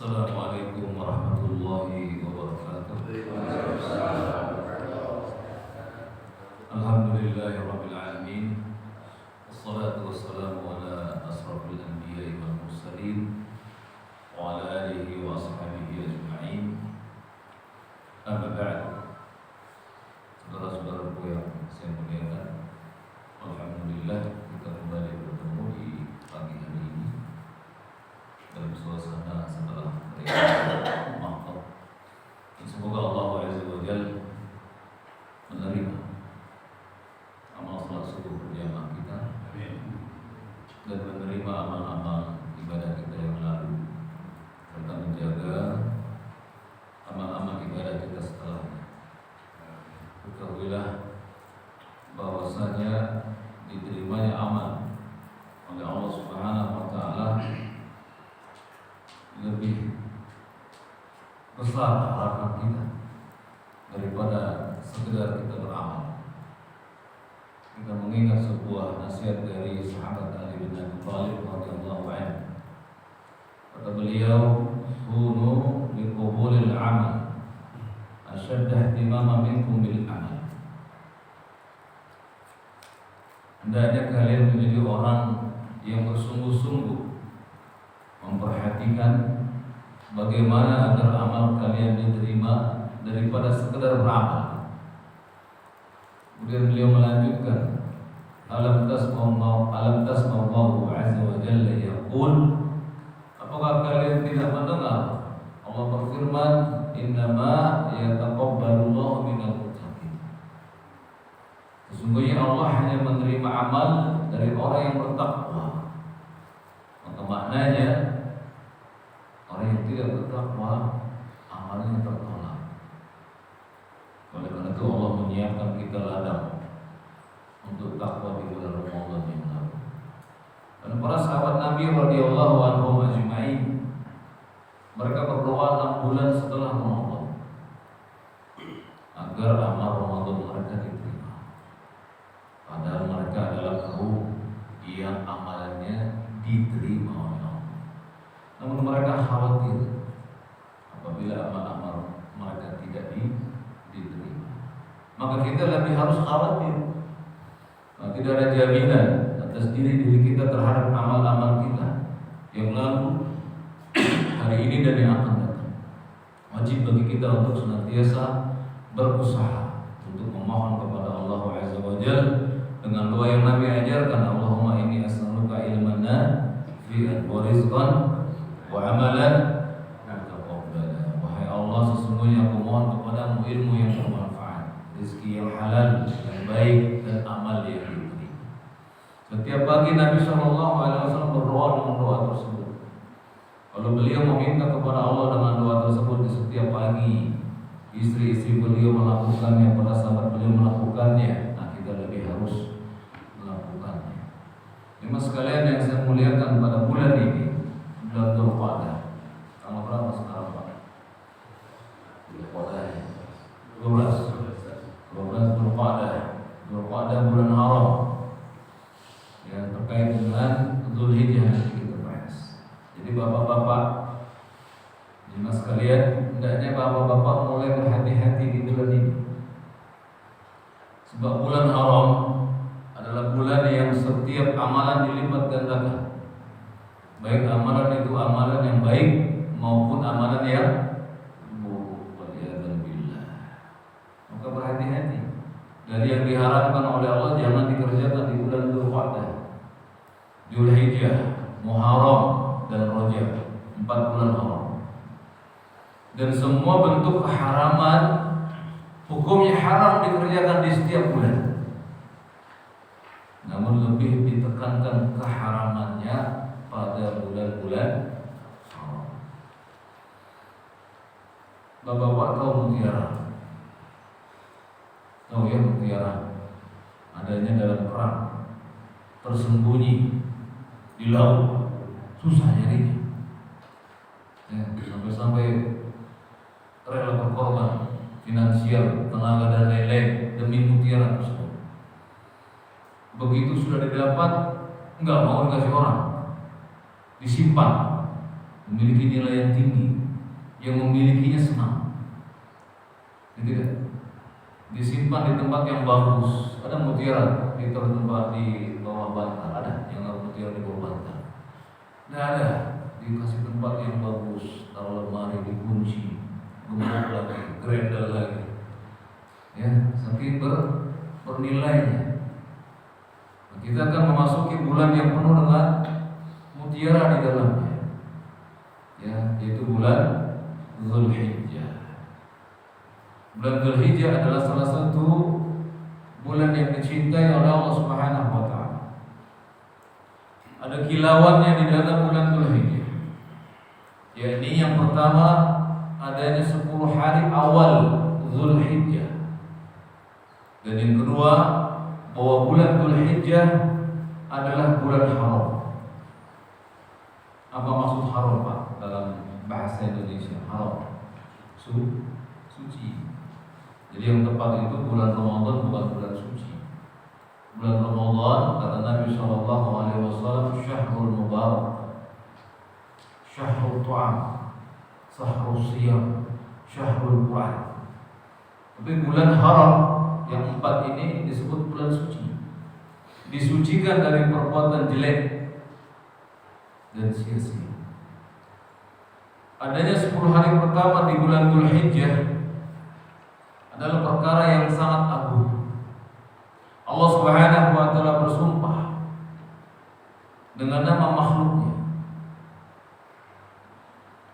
Assalamualaikum warahmatullahi wabarakatuh. Alhamdulillahirabbil alamin. Wassalatu wassalamu ala asrofil anbiya'i wal mursalin wa ala alihi wa ashabihi ajma'in. Amma ba'd. Saudara-saudaraku yang saya muliakan, alhamdulillah kita kembali bertemu di pagi hari ini dalam suasana setelah maaf. Semoga Allah Azza wa Jalla menerima amal salat subuh berjamaah kita dan menerima amal-amal ibadah kita yang lalu serta menjaga amal-amal ibadah kita setelahnya. Ketahuilah bahwasanya diterimanya amal oleh Allah Subhanahu wa taala lebih besar harapan kita daripada sekedar kita beramal. Kita mengingat sebuah nasihat dari sahabat Ali bin Abi Thalib radhiyallahu anhu. Kata beliau, "Kunu bi qubulil amal ashadda ihtimama minkum bil amal." Hendaknya kalian menjadi orang yang bersungguh-sungguh memperhatikan bagaimana agar amal kalian diterima daripada sekedar beramal. Kemudian beliau melanjutkan, alam tasma'u Allahu azza wa jalla yaqul, apakah kalian tidak mendengar Allah berfirman, innama yataqabbalu Allahu minal muttaqin. Sesungguhnya Allah hanya menerima amal dari orang yang bertakwa. Maka maknanya orang yang tidak bertakwa amalnya tertolak. Oleh karena itu Allah menyiapkan kita ladang untuk takwa di bulan Ramadan yang lalu. Dan para sahabat Nabi radhiyallahu anhum ajma'in, mereka berdoa 6 bulan setelah Ramadan agar amal Ramadan mereka diterima. Padahal mereka adalah kaum yang amalannya diterima oleh Allah. Namun mereka khawatir apabila amal-amal mereka tidak diterima. Maka kita lebih harus khawatir. Tidak ada jaminan atas diri kita terhadap amal-amal kita yang lalu, hari ini dan yang akan datang. Wajib bagi kita untuk senantiasa berusaha untuk memohon kepada Allah Azza wa Jalla dengan doa yang Nabi ajarkan, Allahumma inni as'aluka ilman nafi'an wa rizqan wa amalan mutaqabbala. Wahai Allah, sesungguhnya aku mohon kepadamu ilmu yang bermanfaat, rezeki yang halal, yang baik, dan amal yang diterima. Setiap pagi Nabi SAW berdoa dengan doa tersebut. Kalau beliau meminta kepada Allah dengan doa tersebut di setiap pagi, istri-istri beliau melakukannya, para sahabat beliau melakukannya. Nah, kita lebih harus melakukannya. Jemaah sekalian yang saya muliakan, pada bulan ini, bulan Dzulqa'dah, tanggal berapa sekarang Pak? Dzulqa'dah 12 Dzulqa'dah. Dzulqa'dah bulan haram yang terkait dengan Dzulhijjah nanti kita bahas. Jadi bapak-bapak, jemaah sekalian, hendaknya bapak-bapak mulai berhati-hati di bulan ini. Sebab bulan haram adalah bulan yang setiap amalan dilipat gandakan. Baik amalan itu amalan yang baik maupun amalan yang buruk. Waliyadzubillah. Maka berhati-hati. Dari yang diharamkan oleh Allah jangan dikerjakan di bulan Dzulqa'dah, Dzulhijjah, Muharram, dan Rajab, 4 bulan haram. Dan semua bentuk keharaman hukumnya haram dikerjakan di setiap bulan. Namun lebih ditekankan keharamannya pada bulan-bulan haram. Bapak-bapak tahu mutiara? Tahu ya mutiara? Adanya dalam perang, tersembunyi di laut, susah nyarinya. Sampai-sampai rela berkorban finansial, tenaga, dan lain-lain demi mutiara tersebut. Begitu sudah didapat, enggak mau dikasih orang, disimpan memiliki nilai yang tinggi, yang memilikinya senang. Tidak disimpan di tempat yang bagus. Ada mutiara di tempat di bawah bantal, ada yang mutiara di bawah bantal. Tidak ada, dikasih tempat yang bagus, taruh lemari, dikunci, gembok lagi, grendel lagi. Ya, saking bernilainya. Kita akan memasuki bulan yang penuh dengan mutiara di dalamnya. Ya, yaitu bulan Dzulhijjah. Bulan Dzulhijjah adalah salah satu bulan yang dicintai oleh Allah Subhanahu wa taala. Ada kilauannya di dalam bulan Dzulhijjah. Yakni yang pertama adanya 10 hari awal Dzulhijjah. Dan yang kedua bahwa bulan Dzulhijjah adalah bulan haram. Apa maksud haram, Pak? Dalam bahasa Indonesia, haram suci. Jadi yang tepat itu bulan Ramadan bukan bulan suci. Bulan Ramadan kata Nabi SAW, syahrul mubarak, syahrul tu'am, syahrul siyam, syahrul Quran. Tapi bulan haram yang 4 ini disebut bulan suci. Disucikan dari perbuatan jelek dan sia-sia. Adanya 10 hari pertama di bulan Dzulhijjah adalah perkara yang sangat agung. Allah Subhanahu wa taala bersumpah dengan nama makhluknya.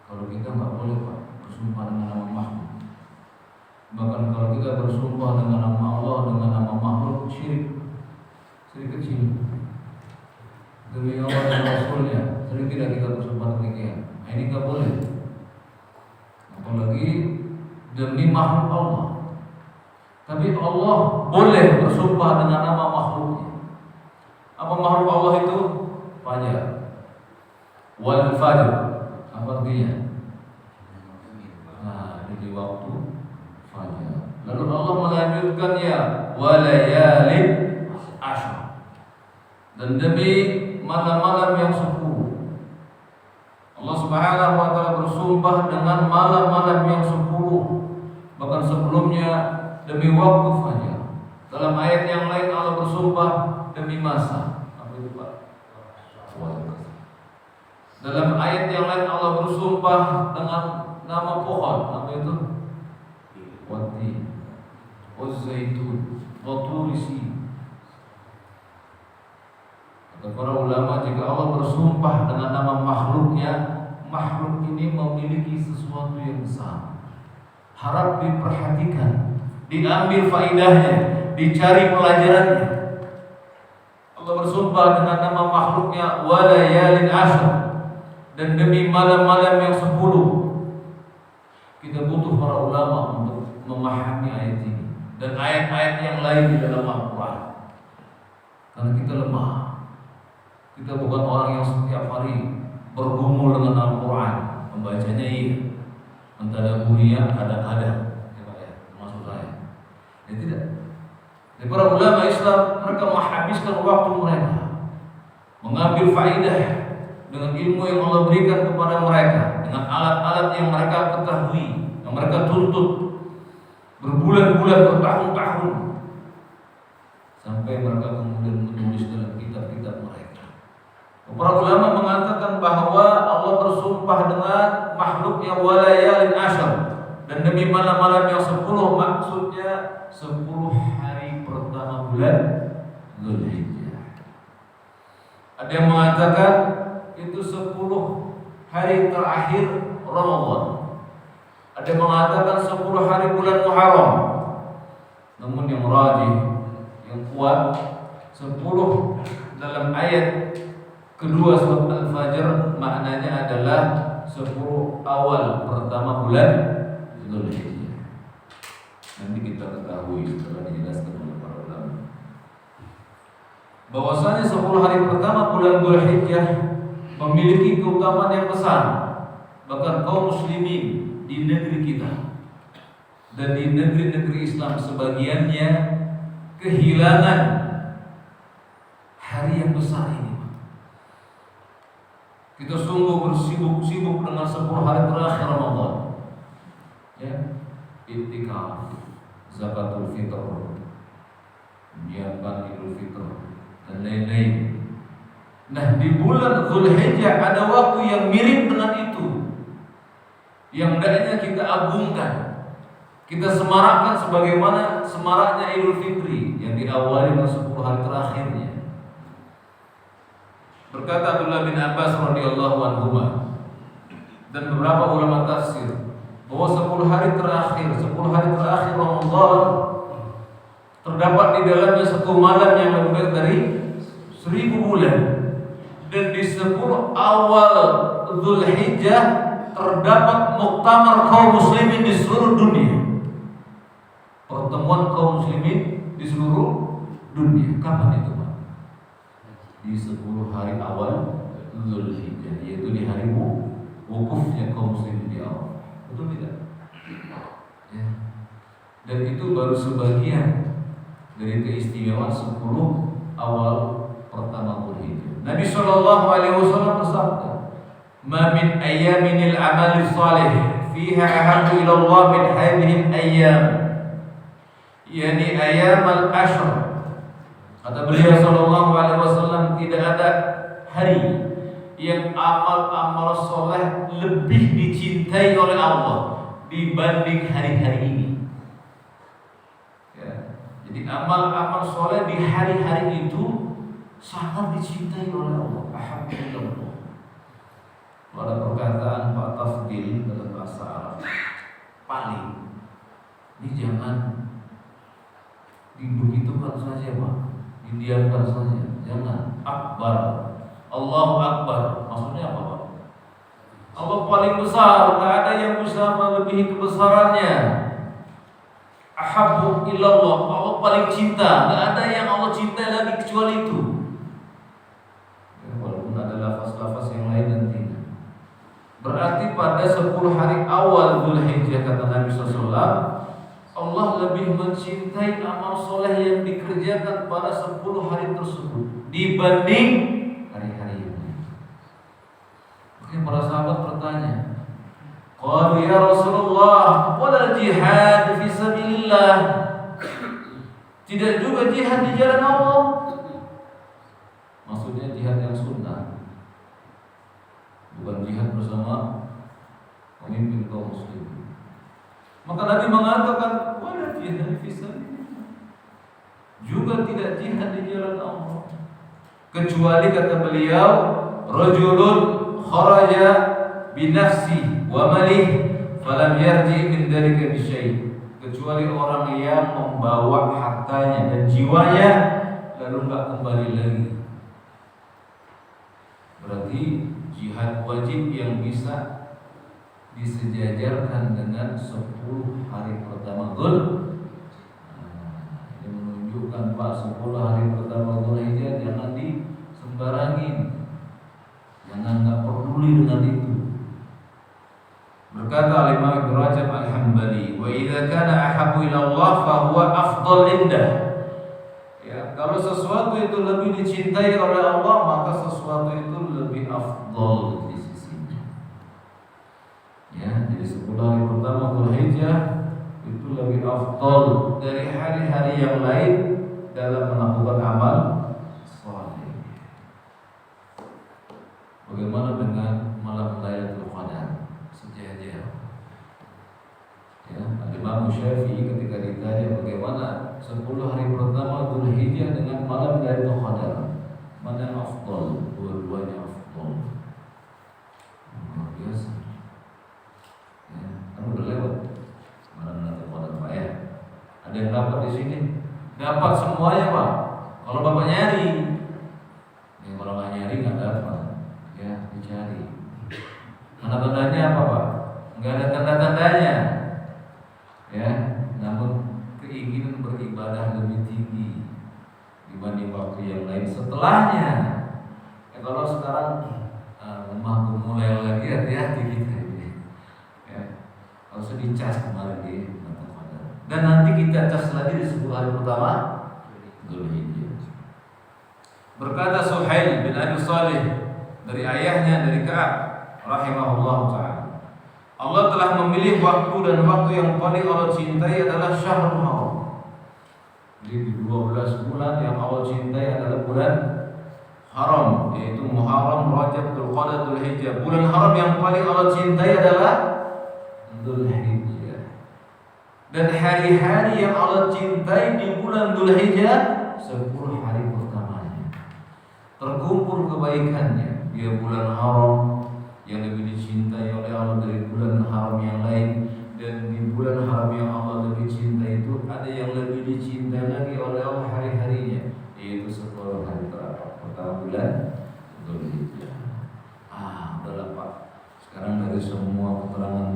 Kalau kita nggak boleh, Pak, bersumpah dengan nama makhluk. Bahkan kalau kita bersumpah dengan nama Allah, dengan nama makhluk, syirik kecil. Demi Allah dan Rasulnya, sering tidak kita bersumpah demikian. Nah, ini nggak boleh. Apalagi demi makhluk Allah. Tapi Allah boleh bersumpah dengan nama makhluknya. Apa makhluk Allah itu? Fajar, wal fajr. Apa artinya? Nah, di waktu fajar. Lalu Allah melanjutkan ya walayalin ashr. Dan demi malam-malam yang 10. Allah Subhanahu wa taala bersumpah dengan malam-malam yang 10. Bahkan sebelumnya demi waktu fajar. Dalam ayat yang lain Allah bersumpah demi masa. Apa itu, Pak? Dalam ayat yang lain Allah bersumpah dengan nama pohon. Apa itu? Wati, Zaitun, Waturisi. Kata para ulama, jika Allah bersumpah dengan nama makhluknya, makhluk ini memiliki sesuatu yang besar. Harap diperhatikan, diambil faidahnya, dicari pelajarannya. Allah bersumpah dengan nama makhluknya walayalin ashr, dan demi malam-malam yang 10. Kita butuh para ulama untuk memahami ayat ini dan ayat-ayat yang lain di dalam Al-Quran. Karena kita lemah. Kita bukan orang yang setiap hari bergumul dengan Al-Quran, membacanya iya, mentadaburinya kadang-kadang, ya Pak ya, maksud saya. Ya tidak. Jadi para ulama Islam mereka menghabiskan waktu mereka mengambil faidah dengan ilmu yang Allah berikan kepada mereka, dengan alat-alat yang mereka ketahui, yang mereka tuntut berbulan-bulan, bertahun-tahun, sampai mereka kemudian menulis dalam kitab-kitab mereka. Para ulama mengatakan bahwa Allah bersumpah dengan makhluknya walayalin ashr, dan demi malam-malam yang 10, maksudnya 10 hari pertama bulan Dzulhijjah. Ada yang mengatakan itu 10 hari terakhir Ramadan. Ada yang mengatakan 10 hari bulan Muharram. Namun yang rajih, yang kuat, 10 dalam ayat kedua surat Al-Fajr maknanya adalah 10 awal pertama bulan Dzulhijjah. Nanti kita ketahui setelah dijelaskan oleh para ulama bahwasanya 10 hari pertama bulan Dzulhijjah memiliki keutamaan yang besar. Bahkan kaum muslimin di negeri kita dan di negeri-negeri Islam sebagiannya kehilangan hari yang besar ini. Kita sungguh bersibuk-sibuk dengan 10 hari terakhir Ramadan. Ya, iktikaf, zakatul fitr, menyiapkan Idul Fitr dan lain-lain. Nah, di bulan Zulhijjah ada waktu yang mirip dengan itu, yang hendaknya kita agungkan, kita semarakkan sebagaimana semaraknya Idul Fitri yang diawali dengan 10 hari terakhirnya. Berkata Abdullah bin Abbas radhiyallahu anhu dan beberapa ulama tafsir bahwa 10 hari terakhir Ramadan terdapat di dalamnya satu malam yang lebih baik dari 1000 bulan, dan di 10 awal Zulhijjah terdapat muktamar kaum muslimin di seluruh dunia, pertemuan kaum muslimin di seluruh dunia. Kapan itu, Pak? Di 10 hari awal Zulhijjah, yaitu di hari wukufnya kaum muslimin di awal. Betul tidak? Ya. Dan itu baru sebagian dari keistimewaan 10 awal pertama Zulhijjah. Nabi sallallahu alaihi wasallam bersabda, "Ma min ayyaminil amali salih fiha ahabbu ila Allah min hadhihi al-ayyam." Yani ayyam al-ashr. Kata beliau sallallahu alaihi wasallam, tidak ada hari yang amal-amal soleh lebih dicintai oleh Allah dibanding hari-hari ini. Ya. Jadi amal-amal soleh di hari-hari itu sangat dicintai oleh Allah. Alhamdulillah. Ada perkataan Pak Tafdil dalam bahasa Arab, paling ini jangan dibegitukan saja, Pak, didiamkan saja, jangan. Akbar, Allahu Akbar, maksudnya apa, Pak? Allah paling besar, tidak ada yang bisa melebihi kebesarannya. Ahabbu ilallah, Allah paling cinta, tidak ada yang Allah cintai lagi kecuali itu. Ya, walaupun ada lafaz-lafaz yang lain nantinya. Berarti pada 10 hari awal Zulhijjah, kata Nabi SAW, Allah lebih mencintai amal soleh yang dikerjakan pada 10 hari tersebut dibanding hari-hari yang lain. Maka para sahabat bertanya, qalu ya Rasulullah, wala jihad fi sabilillah, tidak juga jihad di jalan Allah? Maksudnya jihad yang sunnah, bukan jihad bersama pemimpin kaum muslimin. Maka Nabi mengatakan, wala jihad fi sabilillah, juga tidak jihad di jalan Allah, kecuali kata beliau, rajulun kharaja binafsi wa malih falam yarji min dzalika bi syai', kecuali orang yang membawa hartanya dan jiwanya lalu enggak kembali lagi. Berarti jihad wajib yang bisa disejajarkan dengan 10 hari pertama yang menunjukkan, Pak, 10 hari pertama Zulhijjah jangan disembarangin, jangan nggak peduli dengan itu. Berkata Imam Ibnu Rajab Al-Hambali, wa idza kana ahabbu ila Allah fa huwa afdal indah. Ya, kalau sesuatu itu lebih dicintai oleh Allah, maka sesuatu itu lebih afdal di sisinya. Ya, jadi 10 hari pertama Zulhijjah itu lebih afdal dari hari-hari yang lain dalam melakukan amal saleh. Bagaimana dengan malam Lailatul Qadar? Sejajar. Ya, Imam Syafi'i ketika ditanya bagaimana 10 hari pertama Zulhijjah dengan malam Lailatul Qadar, mana yang afdal? Dua-duanya afdal. Luar biasa. Ya, kan udah lewat malam Lailatul Qadar, Pak, ya. Ada yang dapat di sini? Dapat semuanya, Pak. Kalau Bapak nyari, ya, kalau nggak nyari nggak dapat. Ya, dicari. Tanda-tandanya apa, Pak? Nggak ada tanda-tandanya. Ya, namun keinginan beribadah lebih tinggi dibanding waktu yang lain setelahnya. Ya, kalau sekarang rumahku mulai lagi, hati-hati kita ini. Ya, harus dicas kemarin di Lailatul Qadar. Dan nanti kita cas lagi di 10 hari pertama Zulhijjah. Berkata Suhail bin Abi Salih dari ayahnya, dari Ka'ab rahimahullah ta'ala. Allah telah memilih waktu, dan waktu yang paling Allah cintai adalah Syahrul Haram. Jadi di 12 bulan yang Allah cintai adalah bulan haram, yaitu Muharram, Rajab, Dzulqa'dah, Dzulhijjah. Bulan haram yang paling Allah cintai adalah Dzulhijjah. Dan hari-hari yang Allah cintai di bulan Dzulhijjah 10 hari pertamanya. Terkumpul kebaikannya. Dia bulan haram yang lebih dicintai oleh Allah dari bulan haram yang lain, dan di bulan haram yang Allah lebih cintai itu ada yang lebih dicintai lagi oleh Allah hari-harinya, yaitu 10 hari pertama bulan Dzulhijjah. Udahlah Pak, sekarang dari semua keterangan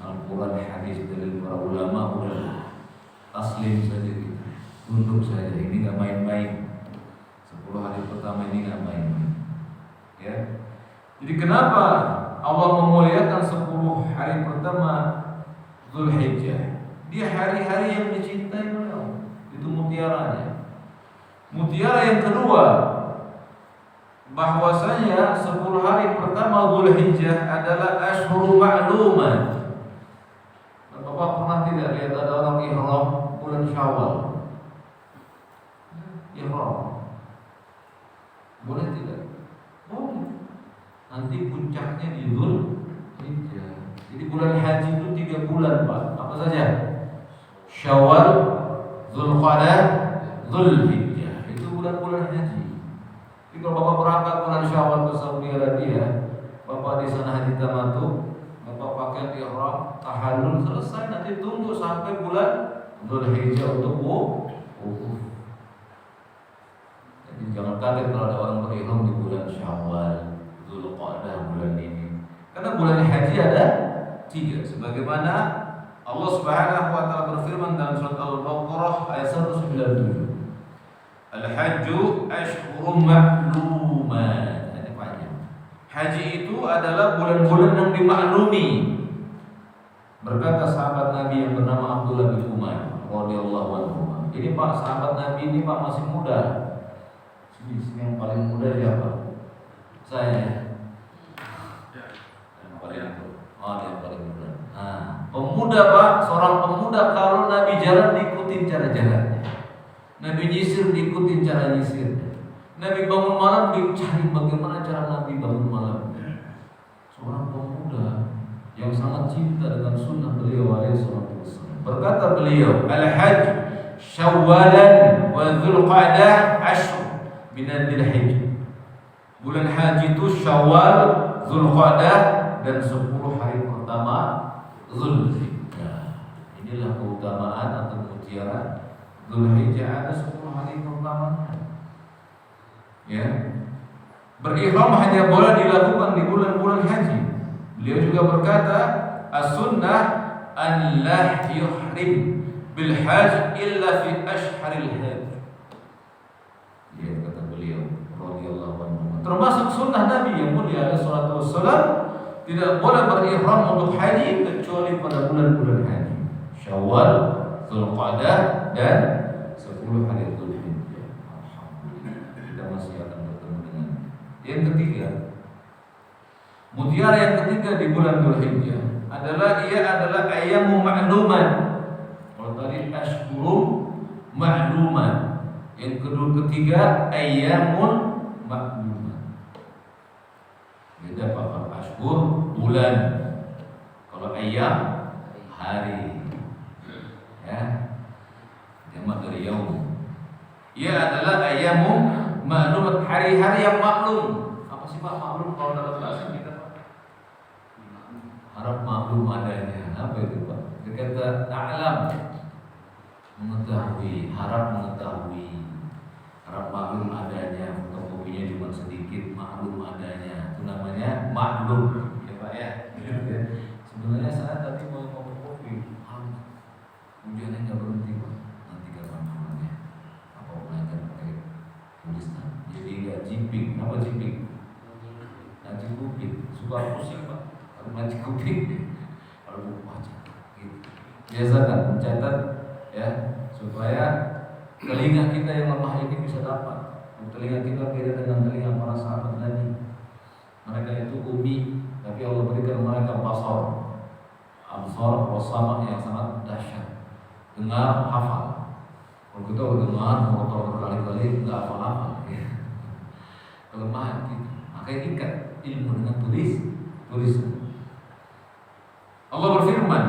Al-Quran, hadis dari para ulama, udah taslim saja kita, tunduk saja. Ini nggak main-main. 10 hari pertama ini nggak main-main. Ya. Jadi kenapa Allah memuliakan 10 hari pertama Dzulhijjah? Dia hari-hari yang dicintai oleh Allah. Itu mutiaranya. Mutiara yang kedua, bahwasanya 10 hari pertama Dzulhijjah adalah Ashhurul Ma'lumat. Bapak pernah tidak lihat ada orang ihram bulan Syawal? Ihram. Boleh tidak? Boleh. Nanti puncaknya di Dzulhijjah. Jadi bulan haji itu 3 bulan Pak. Apa saja? Syawal, Dzulqa'dah, Dzulhijjah. Itu bulan-bulan haji. Jadi kalau Bapak berangkat bulan Syawal ke Saudi Arabia, Bapak di sana haji tamattu, Bapak pakai ihram, tahallul, selesai, nanti tunggu sampai bulan Dzulhijjah untuk wukuf. Jadi jangan kaget kalau ada orang berihram di bulan Syawal, Dzulqa'dah bulan ini. Karena bulan haji ada 3, sebagaimana Allah Subhanahu wa taala berfirman dalam surat Al-Baqarah ayat 197. Al-hajju ashhurum ma'lumat. Ini panjang. Haji itu adalah bulan-bulan yang dimaklumi. Berkata sahabat Nabi yang bernama Abdullah bin Umar radhiyallahu anhu. Ini Pak, sahabat Nabi ini Pak masih muda. Sini yang paling muda siapa? Saya. Yang paling muda. Pemuda Pak, seorang pemuda kalau Nabi jalan diikutin cara jalannya. Nabi nyisir diikutin cara nyisirnya. Nabi bangun malam dicari bagaimana cara Nabi bangun malam. Seorang pemuda yang sangat cinta dengan sunnah beliau alaihi salatu wassalam. Berkata beliau, al-hajj Syawwalan wa Dzulqa'dah ashr min Dzulhijjah. Bulan haji itu Syawal, Dzulqa'dah, dan 10 hari pertama Dzulhijjah. Inilah keutamaan atau mutiara Dzulhijjah, ada 10 hari pertama. Ya. Berihram hanya boleh dilakukan di bulan-bulan haji. Beliau juga berkata, as-sunnah an la yuhrim bil hajj illa fi ashharil hajj. Ya, kata beliau radhiyallahu anhu. Termasuk sunnah Nabi yang mulia alaihi salatu wassalam, tidak boleh berihram untuk haji kecuali pada bulan-bulan haji. Syawal, Dzulqa'dah, dan 10 hari Dzulhijjah. Alhamdulillah, kita masih akan bertemu dengan yang ketiga. Mutiara yang ketiga di bulan Dzulhijjah adalah ayyamu ma'lumat. Kalau tadi ashhurum ma'lumat, yang ketiga ayyamun ma'lumat. Beda Pak, ashhur bulan, kalau ayyam hari. Ya, jamak dari yaum. Ia adalah ayyamu ma'lumat, hari-hari yang maklum. Apa sih Pak maklum kalau dalam bahasa kita Pak? Harap maklum adanya. Apa itu Pak? Dia kata ta'lam, mengetahui, harap mengetahui. Harap maklum adanya. Fotokopinya cuma sedikit, maklum adanya. Itu namanya maklum. Ya Pak ya. Sebenarnya saya tadi mau fotokopi, hujannya nggak berhenti Pak. Nanti kapan namanya? Apa belajar pakai tulisan? Jadi nggak jiping. Apa jiping? Ngaji kuping. Suka pusing Pak. Kalau ngaji kuping, kalau mau baca, gitu. Biasakan mencatat ya, supaya telinga kita yang lemah ini bisa dapat. Telinga kita beda dengan telinga para sahabat Nabi. mereka itu umi, tapi Allah berikan mereka basar, absar, wasama yang sangat dahsyat. Dengar, hafal. Kalau kita dengar, motor berkali-kali nggak hafal-hafal, ya. Kelemahan kita. Makanya ikat ilmu dengan tulisan. Allah berfirman,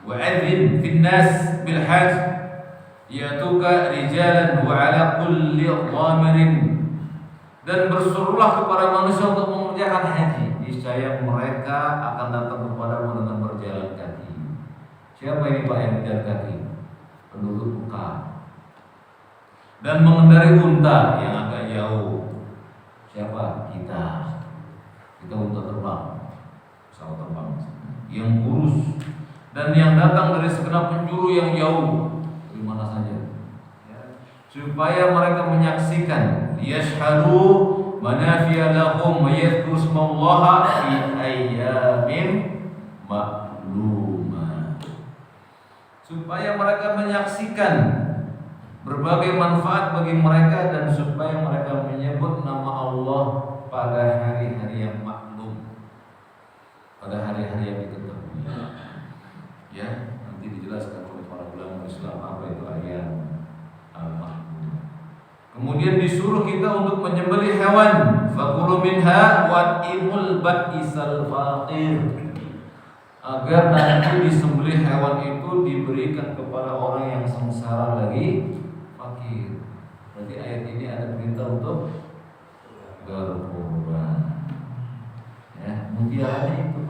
wa'adzin fin nas bil hajj yatuka rijalan wa ala kulli dhamirin, dan berserulah kepada manusia untuk mengerjakan haji, niscaya mereka akan datang kepadamu dengan berjalan kaki. Siapa ini Pak yang berjalan kaki? Penduduk Mekah. Dan mengendarai unta yang agak jauh. Siapa? Kita unta terbang, pesawat terbang yang kurus, dan yang datang dari segenap penjuru yang jauh, dari mana saja, ya, supaya mereka menyaksikan, yashhadu manafi'a lahum wa yadhkuru ismallaha fi ayyamin ma'lumah, supaya mereka menyaksikan berbagai manfaat bagi mereka, dan supaya mereka menyebut nama Allah pada hari-hari yang maklum, pada hari-hari yang diketahui. Ya, nanti dijelaskan oleh para ulama Islam apa itu ayat al-maklum. Kemudian disuruh kita untuk menyembelih hewan, fakulu minha wa'imul ba'isal faqir, agar nanti disembelih hewan itu diberikan kepada orang yang sengsara lagi fakir. Berarti ayat ini ada perintah untuk berkorban. Ya, mutiaranya itu.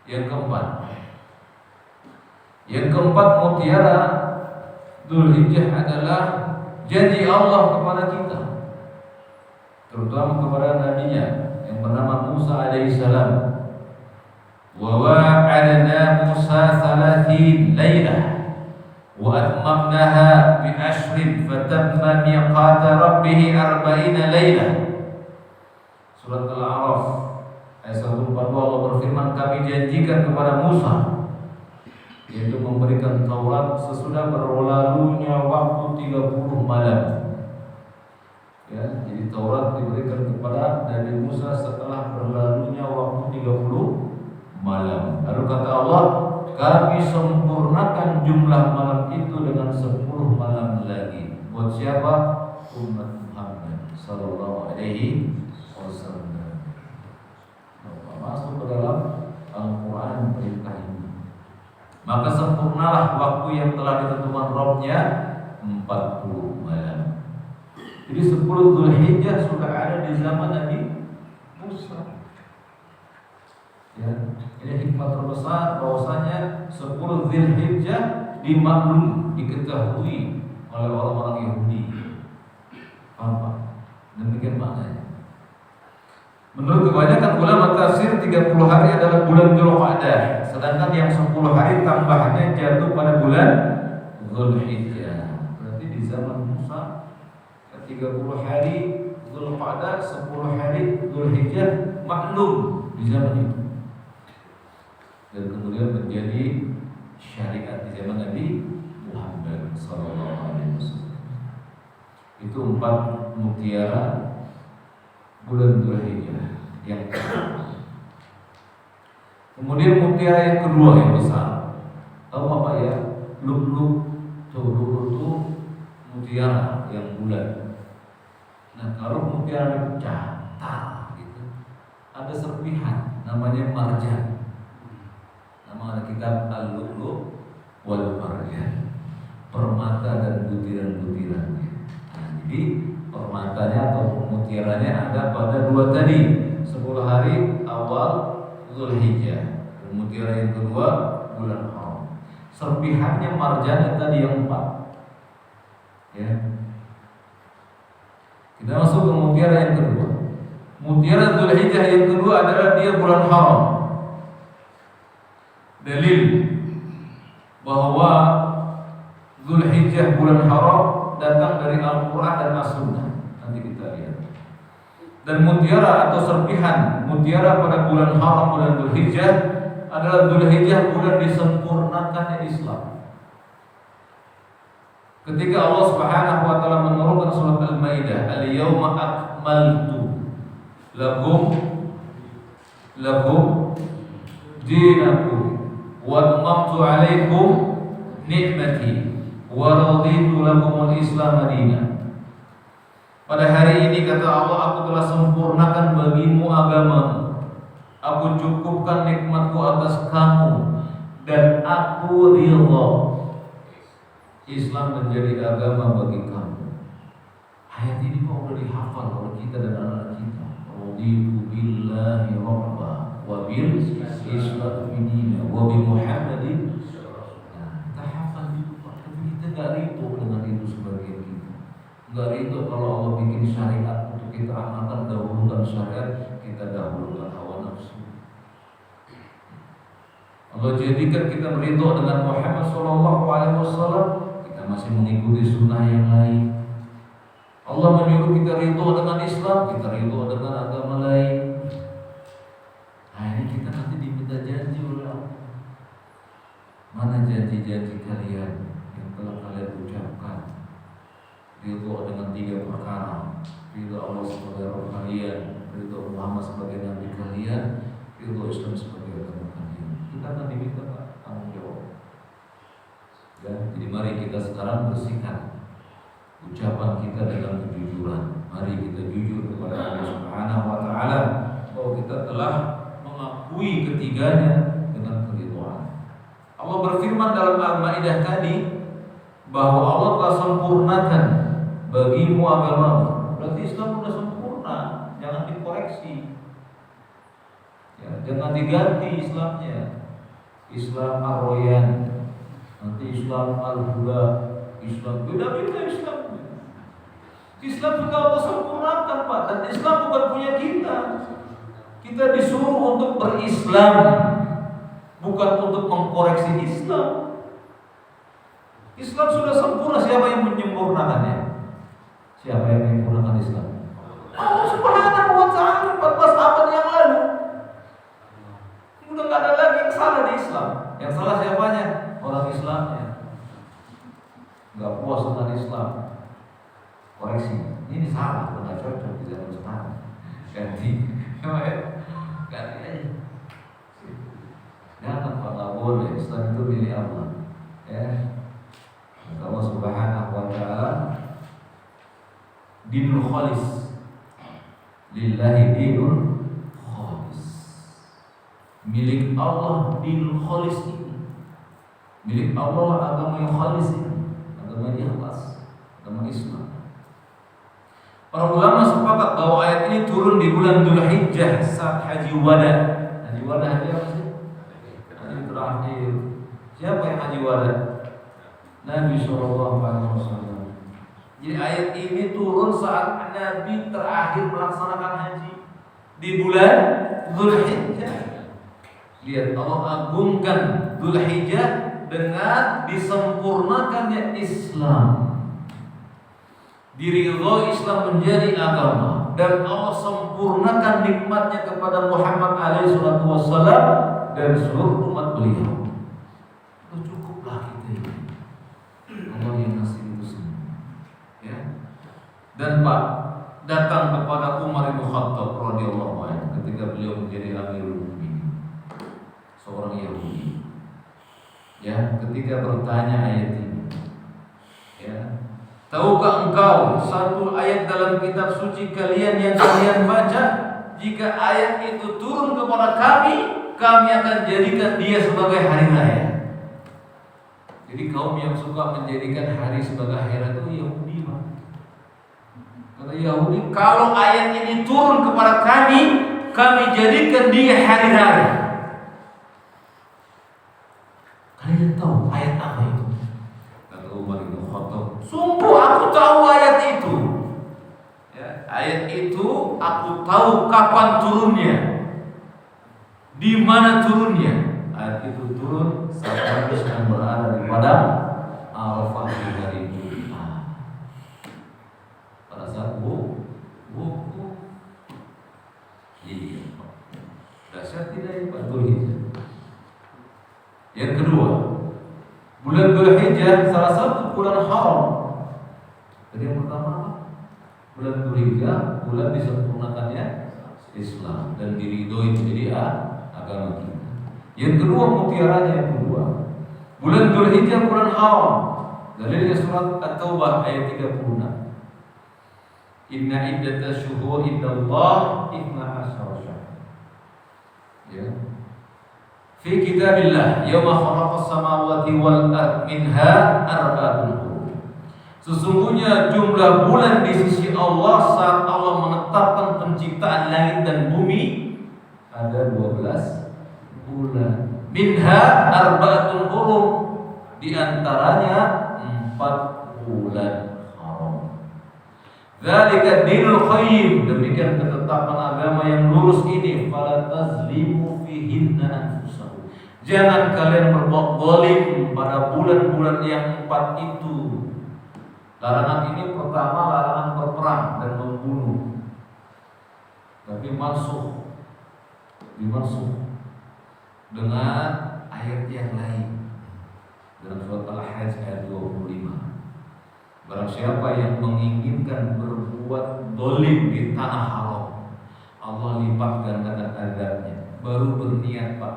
Yang keempat mutiara Dzulhijjah adalah janji Allah kepada kita, terutama kepada nabinya yang bernama Musa alaihissalam. Wa wa'adna Musa 30 lailah wa atmamnaha bi ashrin fatamma miqata rabbih 40 lailah. Surat Al-A'raf ayat 142, Allah berfirman, kami janjikan kepada Musa, yaitu memberikan Taurat sesudah berlalunya waktu 30 malam. Ya, jadi Taurat diberikan kepada Nabi Musa setelah berlalunya waktu 30 malam. Lalu kata Allah, kami sempurnakan jumlah malam itu dengan 10 malam lagi. Buat siapa? Umat Muhammad sallallahu alaihi wasallam. Masuk ke dalam Al-Quran perintah ini. Maka sempurnalah waktu yang telah ditentukan Rabb-nya 40 malam. Jadi 10 Dzulhijjah sudah ada di zaman Nabi Musa. Ya, ini hikmah terbesar bahwasanya 10 Dzulhijjah dimaklum, diketahui oleh orang-orang Yahudi. Paham? Demikian maknanya. Menurut kebanyakan ulama tafsir 30 hari adalah bulan Dzulqa'dah, sedangkan yang 10 hari tambahannya jatuh pada bulan Dzulhijjah. Berarti di zaman Musa 30 hari Dzulqa'dah, 10 hari Dzulhijjah maklum di zaman itu. Dan kemudian menjadi syariat di zaman Nabi Muhammad sallallahu alaihi wasallam. Itu 4 mutiara bulan Dzulhijjah yang kedua. Kemudian mutiara yang kedua yang besar, tahu apa ya? Lu'lu'. Lu'lu' itu mutiara yang bulat. Nah, kalau mutiara pecah, gitu, ada serpihan namanya marjan. Nama kitab Al-Lu'lu' wal Marjan, permata dan butiran-butirannya. Nah, jadi permatanya atau mutiaranya ada pada 2 tadi, 10 hari awal Dzulhijjah. Mutiara yang kedua bulan Haram. Serpihannya marjannya tadi yang 4. Ya. Kita masuk ke mutiara yang kedua. Mutiara Dzulhijjah yang kedua adalah dia bulan Haram. Dalil bahwa Dzulhijjah bulan Haram datang dari Al-Quran dan As-Sunnah. Nanti kita lihat. Dan mutiara atau serpihan mutiara pada bulan Haram, bulan Dzulhijjah, adalah Dzulhijjah bulan disempurnakannya Islam. Ketika Allah Subhanahu wa taala menurunkan surat Al-Maidah, "Al-yauma akmaltu lakum dinakum wa atmamtu 'alaikum ni'mati wa raditu lakumul Islam dinan. Pada hari ini kata Allah, aku telah sempurnakan bagimu agamamu, aku cukupkan nikmatku atas kamu, dan aku ridha Islam menjadi agama bagi kamu. Ayat ini kok udah dihafal oleh kita dan anak kita. Raditu billahi rabba wa bil Islam dinan wa bi Muhammadin. Nah, kita hafal itu Pak, tapi kita gak ridho dengan itu sebagian kita. Gak ridho kalau Allah bikin syariat untuk kita amalkan, dahulukan syariat, kita dahulukan hawa nafsu. Allah jadikan kita meridho dengan Muhammad SAW, kita masih mengikuti sunnah yang lain. Allah menyuruh kita ridho dengan Islam, kita ridho dengan agama lain. Nah ini kita nanti diminta janji oleh Allah. Mana janji-janji kalian yang telah kalian ucapkan? Ridho dengan 3 perkara: ridho Allah sebagai Rabb kalian, ridho Muhammad sebagai Nabi kalian, ridho Islam sebagai agama kalian. Kita akan diminta tanggung jawab. Ya, jadi mari kita sekarang bersihkan ucapan kita dengan kejujuran. Mari kita jujur kepada Allah Subhanahu wa taala bahwa kita telah mengakui ketiganya dengan keridhaan. Allah berfirman dalam Al-Maidah tadi bahwa Allah telah sempurnakan bagimu agamamu. Berarti Islam sudah sempurna, jangan dikoreksi. Ya, jangan diganti Islamnya. Islam Ar-Royan, nanti Islam Al-Huda, Islam beda-beda Islam. Islam juga Allah sempurnakan Pak, dan Islam bukan punya kita. Kita disuruh untuk berislam, bukan untuk mengkoreksi Islam. Islam sudah sempurna, siapa yang menyempurnakannya? Siapa yang menyempurnakan Islam? Allah Subhanahu wa taala 14 abad yang lalu. Udah gak ada lagi yang salah di Islam. Yang salah siapanya? Orang Islamnya. Gak puas dengan Islam, koreksi. Ini salah, udah cocok di zaman sekarang. Ganti aja. Jangan Pak, gak boleh. Islam itu milik Allah. Ya. Allah Subhanahu wa taala dinul khalis, lillahi dinul khalis. Milik Allah dinul khalis ini. Milik Allah agama yang khalis ini, agama yang ikhlas, agama Islam. Para ulama sepakat bahwa ayat ini turun di bulan Dzulhijjah saat haji wada. Haji wada haji apa sih? Haji terakhir. Siapa yang haji wada? Nabi SAW. Jadi ayat ini turun saat Nabi terakhir melaksanakan haji di bulan Dzulhijjah. Lihat, Allah agungkan Dzulhijjah dengan disempurnakannya Islam. Diridhoi Islam menjadi agama, dan Allah sempurnakan nikmatnya kepada Muhammad SAW dan seluruh umat beliau. Itu cukuplah kita ini. Allah yang ngasih itu semua. Ya. Dan Pak datang kepada Umar bin Khattab radhiyallahu anhu ketika beliau menjadi Amirul Mukminin, seorang Yahudi. Ya, ketika bertanya ayat ini, ya, tahukah engkau satu ayat dalam kitab suci kalian yang kalian baca, jika ayat itu turun kepada kami, kami akan jadikan dia sebagai hari raya. Jadi kaum yang suka menjadikan hari sebagai hari raya itu Yahudi, Pak. Kata Yahudi, kalau ayat ini turun kepada kami, kami jadikan dia hari raya. Kalian tahu ayat apa itu? Kata Umar bin Khattab, sungguh aku tahu ayat itu. Ya, ayat itu aku tahu kapan turunnya, di mana turunnya. Ayat itu turun saat Nabi sedang berada di padang Arafah di hari Jumat. Pada saat wukuf. Iya, dahsyat tidak ya Pak Dzulhijjah. Yang kedua, bulan Dzulhijjah salah satu bulan haram. Jadi yang pertama apa? Bulan Dzulhijjah, bulan disempurnakannya Islam dan diridhoi menjadi agama kita. Yang kedua, mutiaranya yang kedua, bulan Dzulhijjah bulan haram. Dalilnya surat At-Taubah ayat 36. Inna iddatash syuhur indallah 12 syahr. Ya. Fi kitabillah yauma khalaqas samawati wal ard minha arba'atun hurum. Sesungguhnya jumlah bulan di sisi Allah saat Allah menetapkan penciptaan langit dan bumi ada 12 bulan. Minha arba'atun hurum, di antaranya 4 bulan haram. Dzalika dinul qayyim, demikian ketetapan agama yang lurus ini. Fala tazlimu fihinna anfusakum, jangan kalian berbuat zalim pada bulan-bulan yang 4 itu. Larangan ini pertama larangan berperang dan membunuh, tapi dimansuh dengan ayat yang lain dalam surat Al-Hajj ayat 25. Barang siapa yang menginginkan berbuat dolim di tanah haram, Allah lipat gandakan azabnya. Baru berniat, Pak.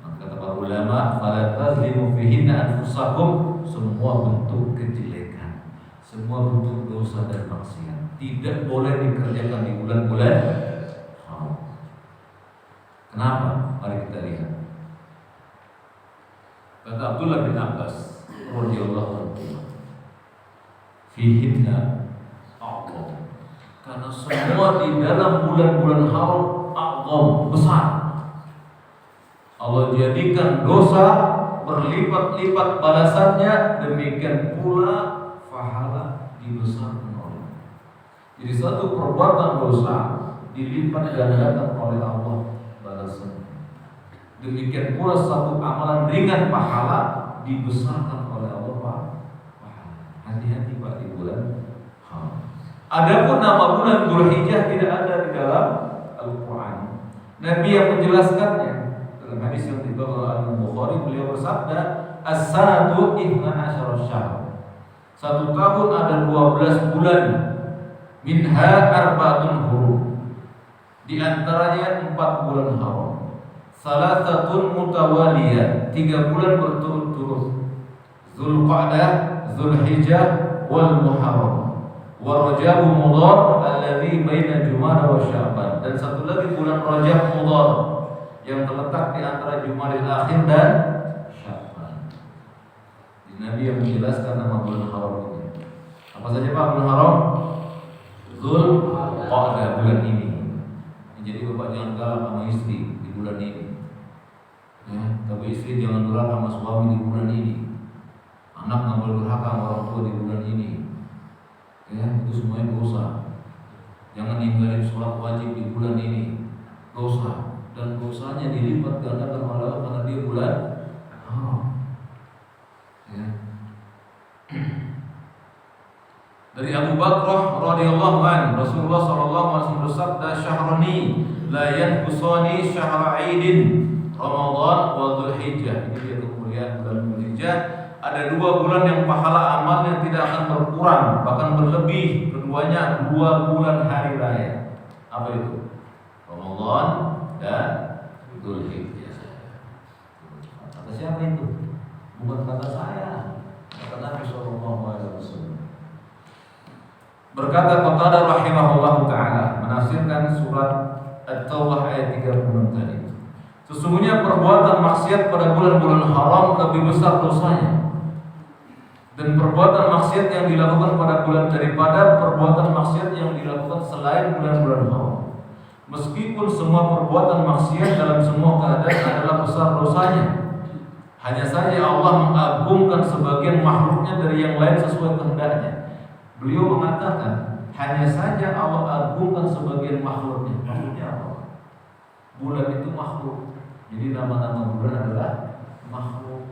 Maka kata para ulama, fala tazlimu fihinna anfusakum, semua bentuk kejelekan, semua bentuk dosa dan maksiat tidak boleh dikerjakan di bulan-bulan haram. Kenapa? Mari kita lihat. Kata Abdullah bin Abbas radhiyallahu anhu, fihinna a'zam, karena semua di dalam bulan-bulan haram a'zam, besar. Allah jadikan dosa berlipat-lipat balasannya, demikian pula pahala dibesarkan oleh. Jadi satu perbuatan dosa dilipat gandakan oleh Allah balasannya. Demikian pula satu amalan ringan pahala dibesarkan oleh Allah pahala. Hati-hati Pak di bulan haram. Adapun nama bulan Dzulhijjah tidak ada di dalam Al-Qur'an. Nabi yang menjelaskannya dalam hadis yang dibawa oleh Bukhari, beliau bersabda, as-sanatu 12 syahr. 1 tahun ada 12 bulan. Minha arba'atun hurum, di antaranya 4 bulan haram. Salasatun mutawaliyah, 3 bulan berturut-turut. Dzulqa'dah, Dzulhijjah, wal Muharram, wa Rajab Mudhar alladzi baina Jumada wa Sya'ban, dan satu lagi bulan Rajab Mudhar yang terletak di antara Jumadil Akhir dan Sya'ban. Nabi yang menjelaskan nama bulan haram ini. Apa saja Pak bulan haram? Dzulqa'dah, bulan ini. Jadi Bapak jangan galak sama istri di bulan ini. Ya, tapi istri jangan durhaka sama suami di bulan ini. Anak nggak boleh durhaka sama orang tua di bulan ini. Ya, itu semuanya dosa. Jangan ninggalin sholat wajib di bulan ini, dosa. Dan dosanya dilipat gandakan oleh Allah karena dia bulan haram. Ya. Dari Abu Bakrah radhiyallahu anhu, Rasulullah sallallahu alaihi wasallam bersabda, "Syahrani la yanqusani syahra 'idin, Ramadan wa Dzulhijjah." Ini dia kemuliaan bulan Dzulhijjah. Ada 2 bulan yang pahala amalnya tidak akan berkurang, bahkan berlebih. Keduanya 2 bulan hari raya. Apa itu? Ramadan dan Dzulhijjah. Kata siapa itu? Bukan kata saya, kata Nabi sallallahu alaihi wasallam. Berkata Qatadah rahimahullah ta'ala, menafsirkan surat At-Taubah ayat 36 tadi, sesungguhnya perbuatan maksiat pada bulan-bulan haram lebih besar dosanya, dan perbuatan maksiat yang dilakukan pada bulan daripada perbuatan maksiat yang dilakukan selain bulan-bulan haram. Meskipun semua perbuatan maksiat dalam semua keadaan adalah besar dosanya, hanya saja Allah mengagungkan sebagian makhluknya dari yang lain sesuai kehendaknya. Beliau mengatakan, hanya saja Allah agungkan sebagian makhluknya. Maksudnya apa? Bulan itu makhluk. Jadi nama-nama bulan adalah makhluk.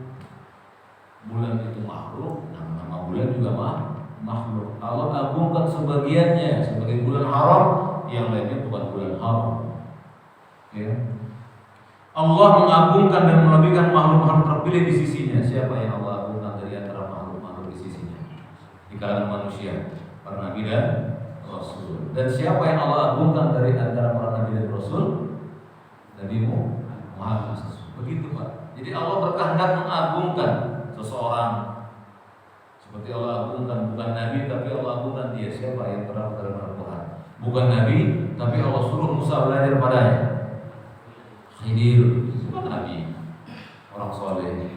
Bulan itu makhluk, nama-nama bulan juga makhluk. Allah agungkan sebagiannya sebagai bulan haram, yang lainnya bukan bulan haram. Ya. Allah mengagungkan dan melebihkan makhluk-makhluk terpilih di sisinya. Siapa yang Allah agungkan dari antara makhluk-makhluk di sisinya? Di kalangan manusia, para nabi dan rasul. Dan siapa yang Allah agungkan dari antara para mengagungkan sesuatu. Begitu Pak. Jadi Allah berkehendak mengagungkan seseorang. Seperti Allah agungkan bukan Nabi, tapi Allah agungkan dia. Siapa yang pernah dalam Al-Quran? Bukan Nabi, tapi Allah suruh Musa belajar padanya. Khidir, bukan Nabi, orang soleh.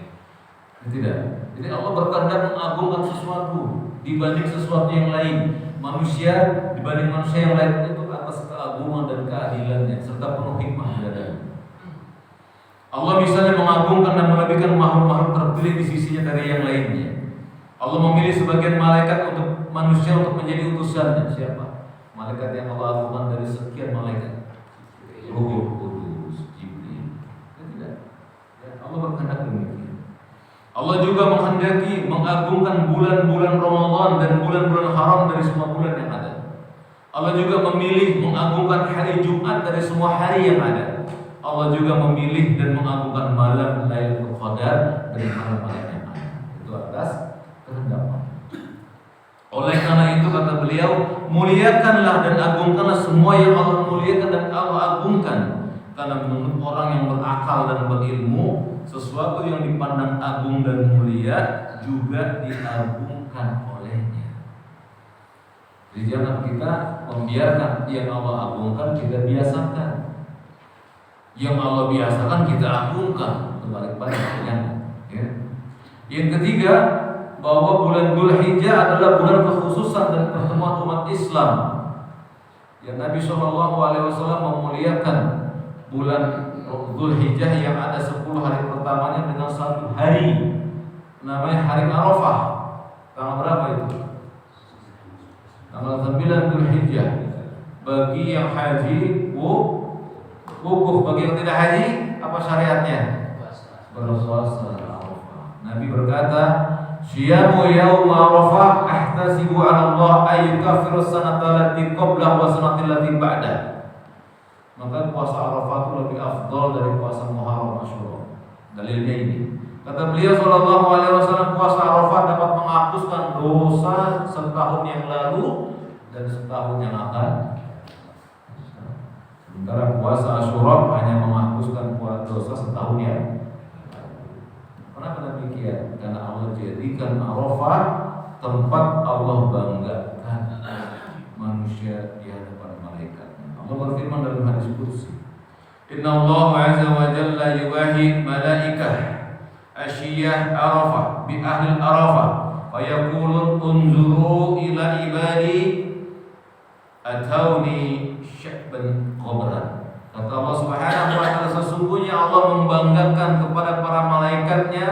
Tidak. Jadi Allah berkehendak mengagungkan sesuatu dibanding sesuatu yang lain. Manusia dibanding manusia yang lain itu atas keagungan dan keadilannya serta penuh hikmah dan Allah misalnya mengagungkan dan melebihkan makhluk-makhluk terpilih di sisinya dari yang lainnya. Allah memilih sebagian malaikat untuk manusia untuk menjadi utusannya. Siapa? Malaikat yang Allah agungkan dari sekian malaikat. Ruhul Qudus, Jibril. Tidak. Ya, Allah berkehendak demikian. Allah juga menghendaki mengagungkan bulan-bulan Ramadan dan bulan-bulan haram dari semua bulan yang ada. Allah juga memilih mengagungkan hari Jumat dari semua hari yang ada. Allah juga memilih dan mengagungkan malam Lailatul Qadar dari malam-malam yang ada. Itu atas kehendak Allah. Oleh karena itu kata beliau, muliakanlah dan agungkanlah semua yang Allah muliakan dan Allah agungkan. Karena menurut orang yang berakal dan berilmu, sesuatu yang dipandang agung dan mulia juga diagungkan olehnya. Jadi jangan kita membiarkan yang Allah agungkan kita biasakan. Yang Allah biasakan kita agungkan. Kebalik-balik ya. Yang ketiga, bahwa bulan Dzulhijjah adalah bulan kekhususan dan pertemuan umat Islam. Yang Nabi SAW memuliakan bulan Dzulhijjah yang ada 10 hari pertamanya dengan satu hari, namanya hari Arafah. Tanggal berapa itu? Tanggal 9 Dzulhijjah. Bagi yang haji wukuf, bagi yang tidak haji apa syariatnya? Berpuasa Arafah. Nabi berkata, "Syiyamu yaum Arafah ahtasibu 'ala Allah ay yukaffiru as-sanata allati qablahu wa sanata allati ba'dah." Maka puasa Arafah itu lebih afdal dari puasa Muharram Asyura. Dalilnya ini. Kata beliau sallallahu alaihi wasallam, puasa Arafah dapat menghapuskan dosa setahun yang lalu dan setahun yang akan. Sementara puasa Asyura hanya menghapuskan dosa setahun yang. Kenapa demikian? Karena Allah jadikan Arafah tempat Allah banggakan manusia di hadapan malaikat. Allah berfirman dalam hadis qudsi, "Inna Allah 'azza wa jalla yubahi malaikah asyiyah Arafah bi ahli Arafah fa yaqulun unzuru ila ibadi atawni sya'ban qabran." Kata Allah Subhanahu wa taala, sesungguhnya Allah membanggakan kepada para malaikatnya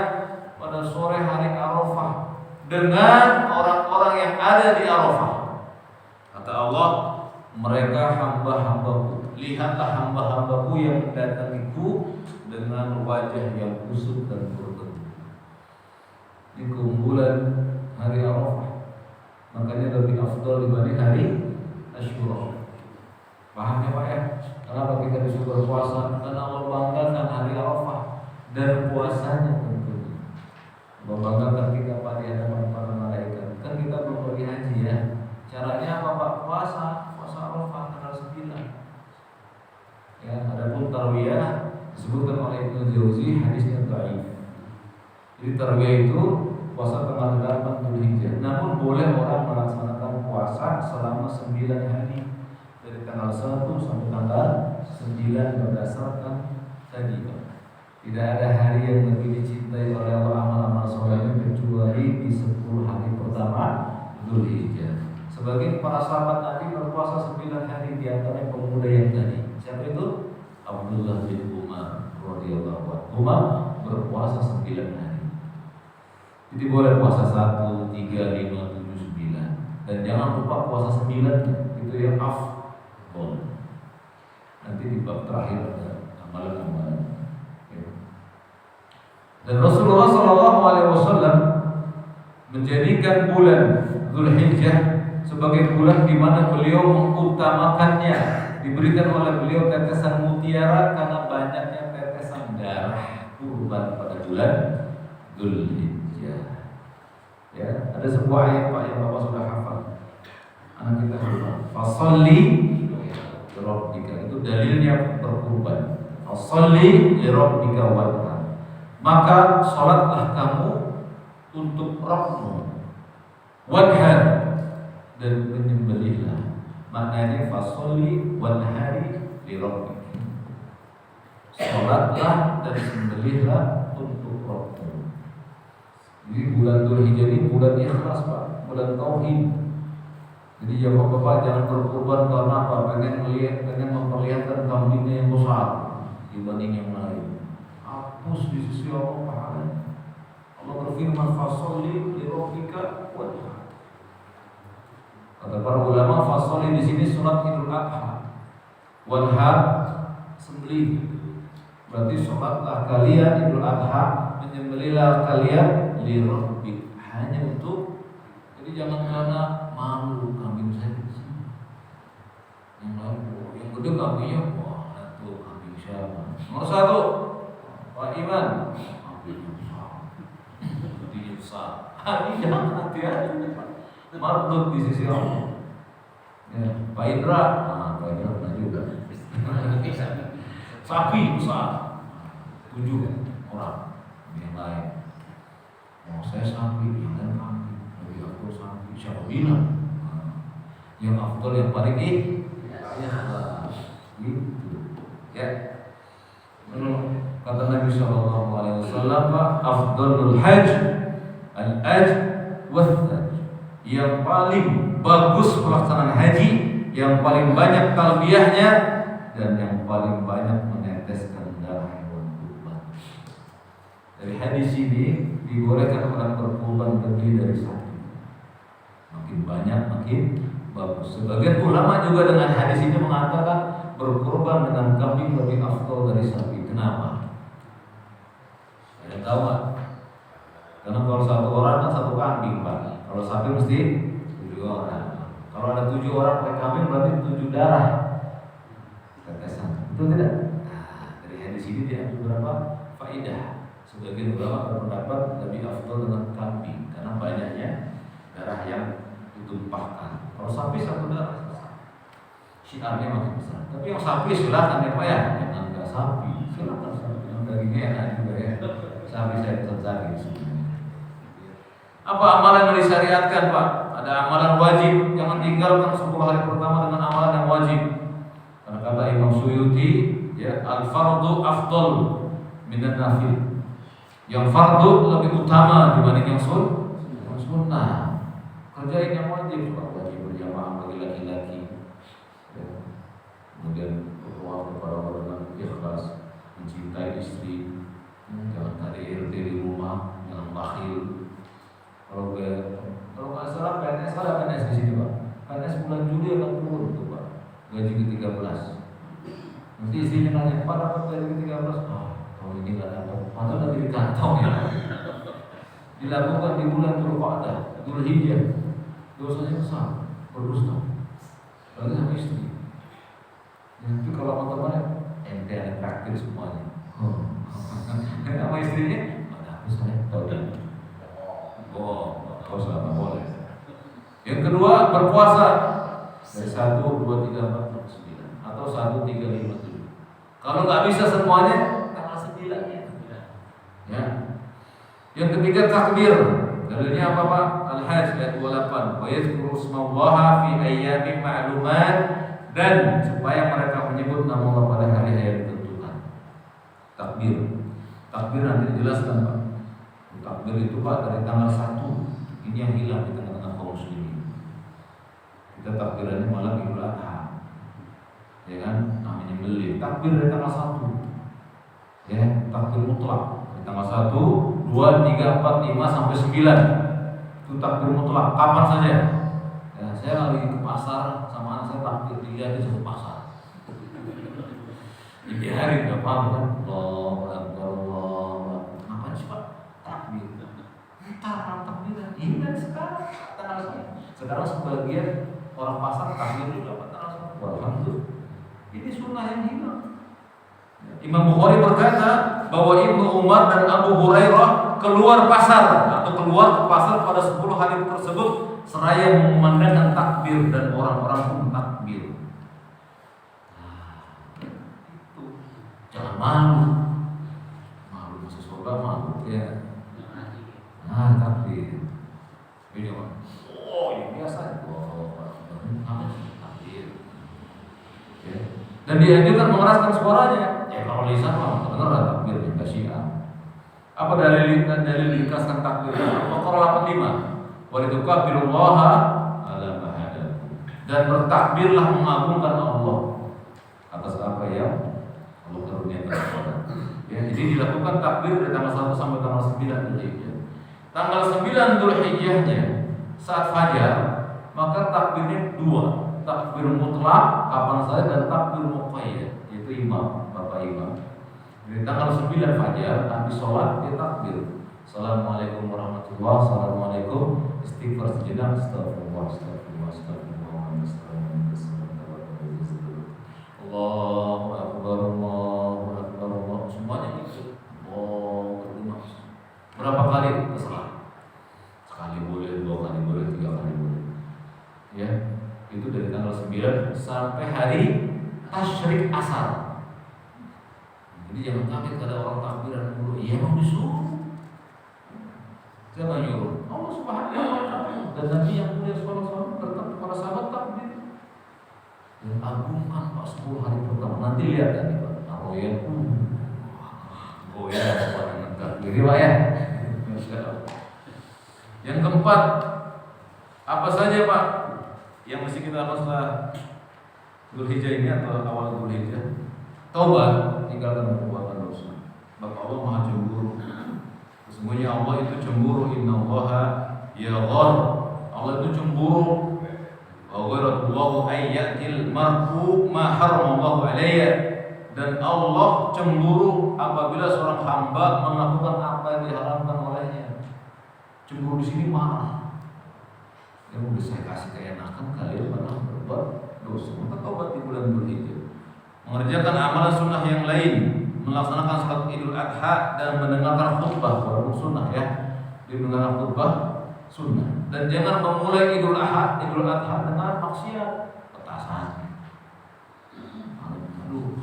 pada sore hari Arafah dengan orang-orang yang ada di Arafah. Kata Allah, mereka hamba-hambaku, lihatlah hamba-hambaku yang mendatangiku dengan wajah yang kusut dan berkedut. Ini keunggulan hari Arafah, makanya lebih afdal dibanding hari Asyura. Paham ya Pak ya? Kenapa kita disuruh berpuasa? Karena Allah banggakan hari Arafah dan puasanya tentu. Allah banggakan kita pada hadapan para malaikat. Kan kita belum pergi haji ya. Caranya apa Pak? Puasa Arafah tanggal 9. Ya, adapun tarwiyah disebutkan oleh Ibnu Jauzi hadisnya dhaif. Jadi tarwiyah itu puasa tanggal 8 Dzulhijjah. Namun boleh orang melaksanakan puasa selama 9 hari dari tanggal 1 sampai tanggal 9 berdasarkan tadi Pak. Tidak ada hari yang lebih dicintai oleh Allah amal-amal soleh kecuali di 10 hari pertama Dzulhijjah. Sebagian para sahabat Nabi berpuasa 9 hari, di antaranya pemuda yang tadi. Siapa itu? Abdullah bin Umar radhiyallahu anhu. Umar berpuasa 9 hari. Jadi boleh puasa 1, 3, 5, 7, 9. Dan jangan lupa puasa 9 itu yang afdal. Nanti di bab terakhir ada amalan-amalan. Dan Rasulullah SAW menjadikan bulan Dzulhijjah sebagai bulan di mana beliau mengutamakannya, diberikan oleh beliau tetesan mutiara karena banyaknya tetesan darah kurban pada bulan Dzulhijjah. Ya, ada sebuah ayat Pak yang Bapak sudah hafal. Anak kita hafal. Fasolli rabbika, itu dalilnya berkurban. Fasholli li rabbika wanhar. Maka salatlah kamu untuk Rabbmu. Wanhar, dan menyembelihlah. Maknanya fasholli wanhari li rabbika. Salatlah dan sembelihlah untuk Rabbmu. Jadi bulan Dzulhijjah ini bulan ikhlas, Pak, bulan tauhid. Jadi ya Bapak jangan berkorban karena apa? Pengen memperlihatkan kambingnya yang besar dibanding yang lain. Hapus di sisi Allah pahalanya. Allah berfirman fasholli li rabbika wanhar. Kata para ulama fasholli di sini surat Idul Adha. Wanhar sembelih. Berarti sholatlah kalian Idul Adha, menyembelihlah kalian li rabbik, hanya untuk. Jadi jangan karena malu kambing saya yang lain, yang gede kambingnya, wah itu kambing siapa? Nomor satu Pak Iman, kambingnya besar, gedenya besar. Ini jangan hati-hati, mardut di sisi Allah. Ya, Pak Indra, Pak Indra pernah juga. Sapi besar, 7 orang yang lain. Mau saya sapi, yang lain kambing. Lebih aku sapi, siapa bilang? Yang afdal yang paling gitu. Ya. Kata Nabi Sallallahu Alaihi Wasallam, afdalul hajj al-ajj wath-thaj. Yang paling bagus pelaksanaan haji, yang paling banyak talbiyahnya, dan yang paling banyak meneteskan darah hewan kurban. Dari hadis ini dibolehkan orang berkurban lebih dari satu. Makin banyak makin bagus. Sebagian ulama juga dengan hadis ini mengatakan berkurban dengan kambing lebih afdal dari sapi. Kenapa? Ada tahu nggak? Karena kalau satu orang kan satu kambing, Pak. Kalau sapi mesti 7 orang. Kalau ada 7 orang pakai kambing berarti 7 darah. Betul tidak? Nah, dari hadis ini diambil beberapa faedah. Sebagian ulama berpendapat lebih afdal dengan kambing karena banyaknya darah yang ditumpahkan. Kalau sapi satu darah, syiarnya makin besar. Tapi yang sapi silakan ya Pak ya, jangan nggak sapi, silakan sapi. Yang dagingnya enak juga ya. Sapi saya pesan sapi. Apa amalan yang disyariatkan Pak? Ada amalan wajib, jangan tinggalkan 10 hari pertama dengan amalan yang wajib. Kata Imam Suyuti, ya, al-fardu afdal minan nafil. Yang fardu lebih utama dibanding yang sunnah. Kerjain yang wajib, wajib berjamaah bagi laki-laki. Ya. Kemudian berdoa kepada Allah dengan ikhlas, mencintai istri, jangan KDRT di rumah, jangan bakhil. Kalau nggak salah PNS ada PNS di sini Pak. PNS bulan Juli akan turun tuh Pak. Gaji ke-13. Nanti istrinya nanya, Pak dapat gaji ke-13? Kalau ini nggak dapat, padahal nanti di kantong ya. Dilakukan di bulan Dzulqa'dah, Dzulhijjah. Dosanya besar, berdusta. Lagi sama istri. Nanti kalau sama temannya, ente ada traktir semuanya. Sama istrinya, ada apa saya tahu dah. Puasa nggak boleh. Yang kedua berpuasa. Dari 1, 2, 3, 4, 9 atau 1, 3, 5, 7. Kalau nggak bisa semuanya, tanggal 9 ya. Yang ketiga takbir. Dalilnya apa Pak? Al-Hajj ayat 28. Wa yadhkuru ismallaha fi ayyamin ma'lumat, dan supaya mereka menyebut nama Allah pada hari-hari yang ditentukan. Takbir. Takbir nanti dijelaskan Pak. Takbir itu Pak dari tanggal 1. Ini yang hilang di tengah-tengah kaum muslimin. Kita takbirannya malam Idul Adha, ya kan? Namanya beli takbir dari tanggal 1, ya, takbir mutlak dari tanggal 1, 2, 3, 4, 5 sampai 9. Itu takbir mutlak kapan saja. Ya, saya lagi ke pasar sama anak saya takbir, dilihat di satu pasar. Dibiarin nggak paham kan? Allahu Akbar, Allahu Akbar. Ngapain sih Pak? Takbir. Entar takbiran. Ini kan sekarang tanggal 1. Sekarang sebagian orang pasar takbir juga Pak tanggal 1. Alhamdulillah. Ini sunnah yang hilang. Imam Bukhari berkata bahwa Ibnu Umar dan Abu Hurairah keluar pasar atau keluar ke pasar pada 10 hari tersebut seraya memandangkan takbir, dan orang-orang pun takbir. Nah, itu jangan malu masuk surga malu ya. Nah takbir, ini ini biasa, takbir. Ya. Dan dianjurkan mengeraskan suaranya. Ya kalau lisan mah benar takbir kita Syiah. Apa dalil dikeraskan takbir? Al-Baqarah 85. Wa litukabbirullaha ala ma hadakum. Dan bertakbirlah mengagungkan Allah atas apa yang Allah karuniakan kepada. Ya, jadi dilakukan takbir dari tanggal 1 sampai tanggal 9 Dzulhijjah. Tanggal 9 Dzulhijjahnya saat fajar, maka takbirnya dua. Takbir mutlak kapan saja dan takbir muqayyad, yaitu imam, bapak imam. Di tanggal 9 fajar Nabi sholat dia takbir. Assalamualaikum warahmatullahi wabarakatuh. Assalamualaikum. Istighfar sejenak. Astagfirullah. Allahu akbar. Allahu akbar. Semuanya itu. Berapa kali terserah. Sekali boleh, 2 kali boleh, 3 kali boleh. Ya. Itu dari tanggal 9 sampai hari tasyrik asar. Jadi jangan kaget ada orang takbiran dulu. Iya memang disuruh. Siapa nyuruh? Allah Subhanahu wa taala. Dan Nabi yang mulia sallallahu berkata para sahabat takbir. Dan agungkan Pak 10 hari pertama. Nanti lihat ya nih Pak. Royan. Goyah pada takbir Pak ya. Yang keempat, apa saja Pak yang mesti kita lakukan setelah Dzulhijjah ini atau awal Dzulhijjah? Taubat, tinggalkan perbuatan dosa. Maka Allah Maha Cemburu. Sesungguhnya Allah itu cemburu. Innallaha yaghar. Allah itu cemburu. Wa gharadallahu ayyatil mar'u ma haramallahu alayhi. Dan Allah cemburu apabila seorang hamba melakukan apa yang diharamkan olehnya. Cemburu di sini marah. Yang udah saya kasih keenakan, kalian malah berbuat dosa. Maka taubat di bulan Dzulhijjah. Mengerjakan amalan sunnah yang lain, melaksanakan salat Idul Adha dan mendengarkan khutbah, walaupun sunnah ya, mendengarkan khutbah sunnah. Dan jangan memulai Idul Adha dengan maksiat, petasan. Aduh,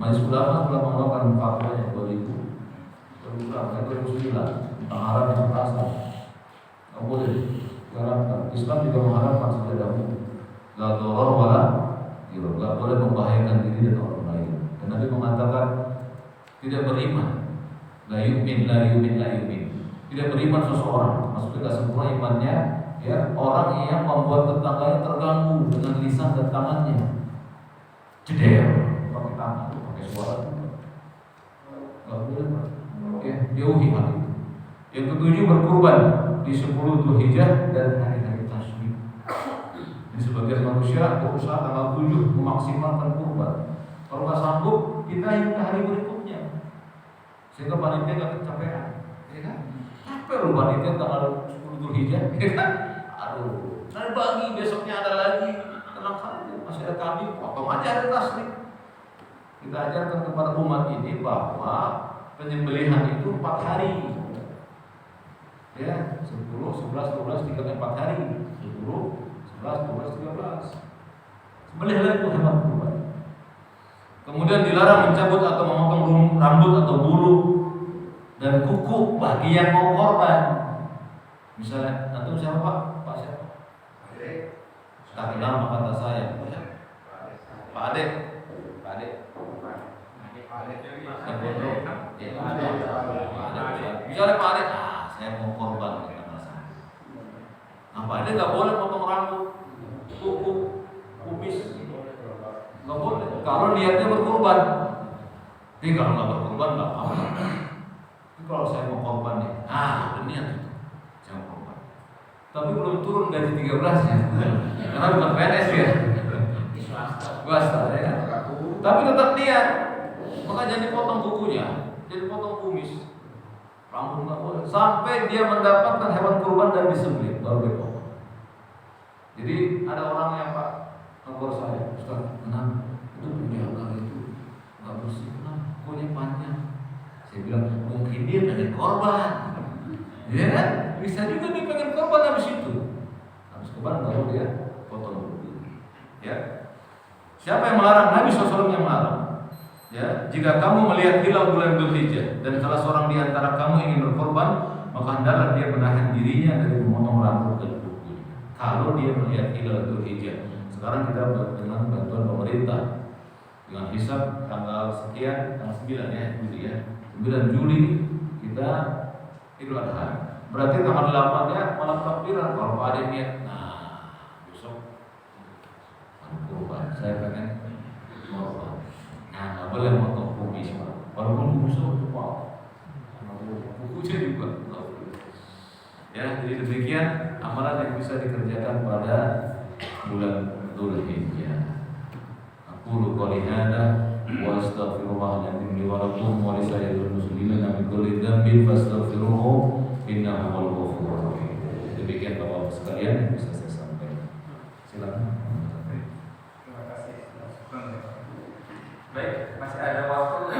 Majelis Ulama telah mengeluarkan fatwa yang 2009 tentang haram yang petasan. Nggak boleh. Islam juga mengharapkan sejak dahulu la dharar wala dirar, tidak boleh membahayakan diri dan orang lain. Dan Nabi mengatakan tidak beriman la yu'min. Tidak beriman seseorang, maksudnya tidak sempurna imannya ya orang yang membuat tetangganya terganggu dengan lisan dan tangannya. Ceder pakai tangan, pakai suara nggak boleh ya, jauhi hal itu. Yang ketujuh, berkurban di 10 Dzulhijjah dan hari-hari tasyrik. Di sebagian manusia berusaha tanggal 7 memaksimalkan kurban. Kalau nggak sanggup, kita hingga hari berikutnya. Sehingga panitia nggak kecapean, ya kan? Capek loh panitia tanggal 10 Dzulhijjah, ya kan? Aduh, nanti bagi besoknya ada lagi, tenang saja, masih ada kambing, potong aja hari tasyrik. Kita ajarkan kepada umat ini bahwa penyembelihan itu 4 hari. Ya, 10, 11, 12, 13, 4 hari. 10, 11, 12, 13. Sembelihlah itu hewan kurban. Kemudian dilarang mencabut atau memotong rambut atau bulu dan kuku bagi yang mau korban. Misalnya, antum siapa Pak? Pak siapa? Tak kenal maka kata saya. Pak Ade. Pak Ade. Misalnya Pak Ade, saya mau korban kata saya. Apa Ade nggak boleh potong rambut, kuku, kumis, nggak boleh. Kalau niatnya berkorban, tapi kalau nggak berkorban nggak apa-apa. Tapi kalau saya mau korban nih, ada niat itu, saya mau korban. Tapi belum turun gaji 13 ya, karena bukan PNS ya, swasta ya. Tapi tetap niat, maka jangan dipotong kukunya, jadi potong kumis, rambut nggak boleh, sampai dia mendapatkan hewan kurban dan disembelih baru dia potong. Jadi ada orang yang Pak ngegor saya, Ustaz, kenapa itu penjaga itu nggak bersih, kenapa kukunya panjang? Saya bilang mungkin dia pengen korban, ya kan? Bisa juga dia pengen korban habis itu, habis korban baru dia potong dulu. Ya, siapa yang melarang? Nabi SAW yang melarang. Ya, jika kamu melihat hilal bulan Dzulhijjah dan salah seorang di antara kamu ingin berkorban, maka hendaklah dia menahan dirinya dari memotong rambut dan kuku. Kalau dia melihat hilal Dzulhijjah. Sekarang kita dengan bantuan pemerintah dengan hisab tanggal sekian, tanggal 9 ya, Juli ya. 9 Juli kita Idul Adha. Berarti tanggal 8 ya malam takbiran kalau ada niat. Nah, besok kurban. Saya pengen korban. Nah, nggak boleh motong kumis, walaupun musuh itu wow, kukunya juga. Ya, jadi demikian amalan yang bisa dikerjakan pada bulan Dzulhijjah. Aku qouli hadza wa astaghfirullah li wa lakum wa li sairil muslimina min kulli dhanbin fastaghfiruhu innahu huwal ghafurur rahim. Demikian Bapak sekalian yang bisa saya sampaikan. Silakan. Terima kasih. Baik, masih ada waktu.